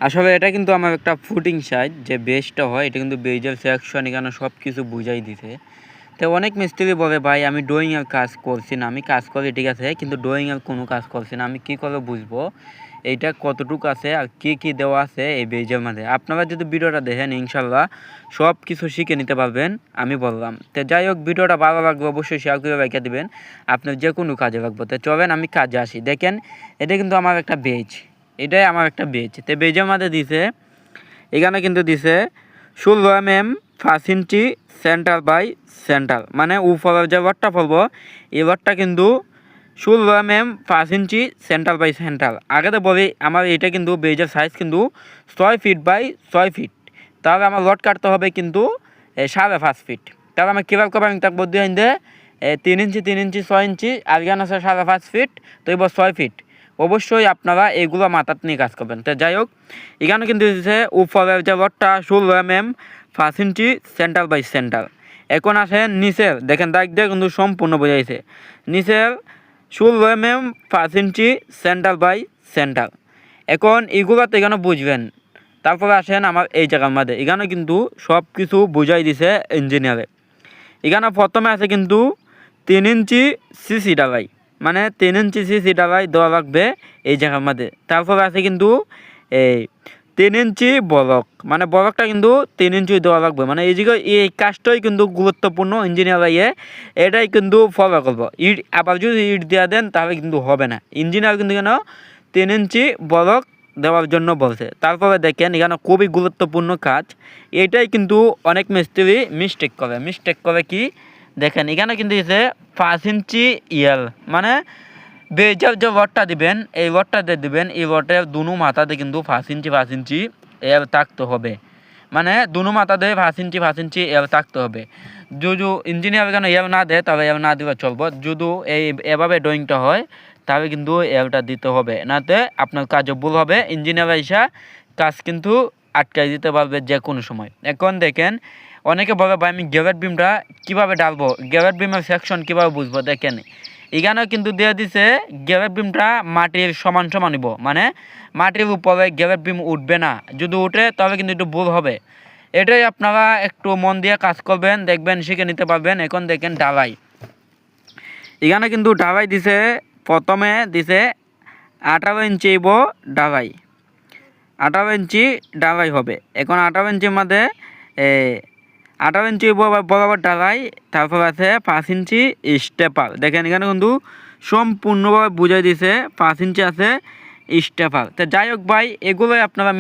আসলে এটা কিন্তু আমার একটা ফুটিং সাইট যে বেসটা হয়, এটা কিন্তু বেজের সেকশন এখানে সব কিছু বুঝাই দিছে। তো অনেক মিস্ত্রি বলে ভাই আমি ড্রয়িংয়ের কাজ করছি না, আমি কাজ করি ঠিক আছে কিন্তু ড্রয়িংয়ের কোনো কাজ করছি না, আমি কী করে বুঝবো এইটা কতটুকু আছে আর কী দেওয়া আছে এই বেজের মধ্যে। আপনারা যদি ভিডিওটা দেখেন ইনশাল্লাহ সব কিছু শিখে নিতে পারবেন আমি বললাম। তো যাই হোক, ভিডিওটা ভালো লাগবে অবশ্যই শেয়ার করে রেখে দেবেন, আপনার যে কোনো কাজে লাগবে। তো চলেন আমি কাজে আসি। দেখেন এটা কিন্তু আমার একটা বেজ, এটাই আমার একটা বেজ। তো বেজের মধ্যে দিছে, এখানে কিন্তু দিছে 16 mm 5 inch centre by centre, মানে উপরের যে ওয়াটটা পড়বো এই ওয়াটটা কিন্তু 16 mm 5 inch centre by centre. আগেতে বলি আমার এটা কিন্তু বেজের সাইজ কিন্তু 6 ফিট বাই 6 ফিট, তাহলে আমার লট কাটতে হবে কিন্তু 5.5 ফিট। তাহলে আমার কীভাবে করবো আমি তার বদ্ধি আইন দে 3 ইঞ্চি 3 ইঞ্চি 6 ইঞ্চি আর এখানে আছে 5.5 ফিট, তো এবার 6 ফিট। অবশ্যই আপনারা এগুলো মাথার নিয়ে কাজ করবেন। তো যাই হোক, এখানে কিন্তু দিচ্ছে উপরের যে লটটা 16 mm 5 inch centre by centre. এখন আসে নিচের, দেখেন দাগ দিয়ে কিন্তু সম্পূর্ণ বোঝাইছে নিচের 16 mm 5 inch centre by centre. এখন এগুলোতে এখানে বুঝবেন। তারপরে আসেন আমার এই জায়গার মধ্যে, এখানে কিন্তু সব কিছু বুঝাই দিছে ইঞ্জিনিয়ারে। এখানে প্রথমে আছে কিন্তু 3 ইঞ্চি সিসি ডালাই, মানে 3 ইঞ্চি সিসি ডালাই দেওয়া লাগবে এই জায়গার মধ্যে। তারপরে আছে কিন্তু এই 3 ইঞ্চি বলক, মানে বলকটা কিন্তু 3 ইঞ্চি দেওয়া লাগবে। মানে এই জায়গায় এই কাজটাই কিন্তু গুরুত্বপূর্ণ, ইঞ্জিনিয়ার ইয়ে এটাই কিন্তু ফলো করবো। ইট আবার যদি ইট দেওয়া দেন তাহলে কিন্তু হবে না। ইঞ্জিনিয়ার কিন্তু কেন 3 ইঞ্চি বলক দেওয়ার জন্য বলছে। তারপরে দেখেন এখানে খুবই গুরুত্বপূর্ণ কাজ, এটাই কিন্তু অনেক মিস্ত্রি মিস্টেক করে কি দেখেন এখানে কিন্তু দিয়েছে 5 ইঞ্চি ইয়েল, মানে বেজের যে ওয়াটটা দিবেন এই ওয়াটটা দিয়ে দিবেন, এই ওয়াটের দুনো মাথাতে কিন্তু 5 ইঞ্চি এর থাকতে হবে, মানে দুনো মাথাতে 5 ইঞ্চি এর থাকতে হবে। যদি ইঞ্জিনিয়ার এখানে এর না দেয় তাহলে এর না দিলে চলবো, যদি এভাবে ড্রয়িংটা হয় তাহলে কিন্তু এরটা দিতে হবে, নাতে আপনার কাজও ভুল হবে, ইঞ্জিনিয়ার এসে কাজ কিন্তু আটকাই দিতে পারবে যে কোনো সময়। এখন দেখেন অনেকে বলে ভাই আমি গ্যাভেট বিমটা কীভাবে ডালবো, গ্যাভেট বিমের সেকশন কীভাবে বুঝবো। দেখেন এখানে কিন্তু দিয়ে দিছে গ্যাভেট বিমটা মাটির সমান নিব, মানে মাটির উপরে গ্যাভেট বিম উঠবে না, যদি উঠে তবে কিন্তু একটু ভুল হবে। এটাই আপনারা একটু মন দিয়ে কাজ করবেন, দেখবেন শিখে নিতে পারবেন। এখন দেখেন ডালাই, এখানে কিন্তু ডালাই দিছে, প্রথমে দিছে 18 ইঞ্চি ডালাই, 18 ইঞ্চি ডালাই হবে। এখন 18 ইঞ্চির মধ্যে 18 ইঞ্চি বরাবর ডালাই, তারপর আছে 5 ইঞ্চি স্টেপার। দেখেন এখানে কিন্তু সম্পূর্ণভাবে বুঝাই দিছে 5 ইঞ্চি আছে স্টেপার। তো যাই হোক ভাই, এগুলোই আপনারা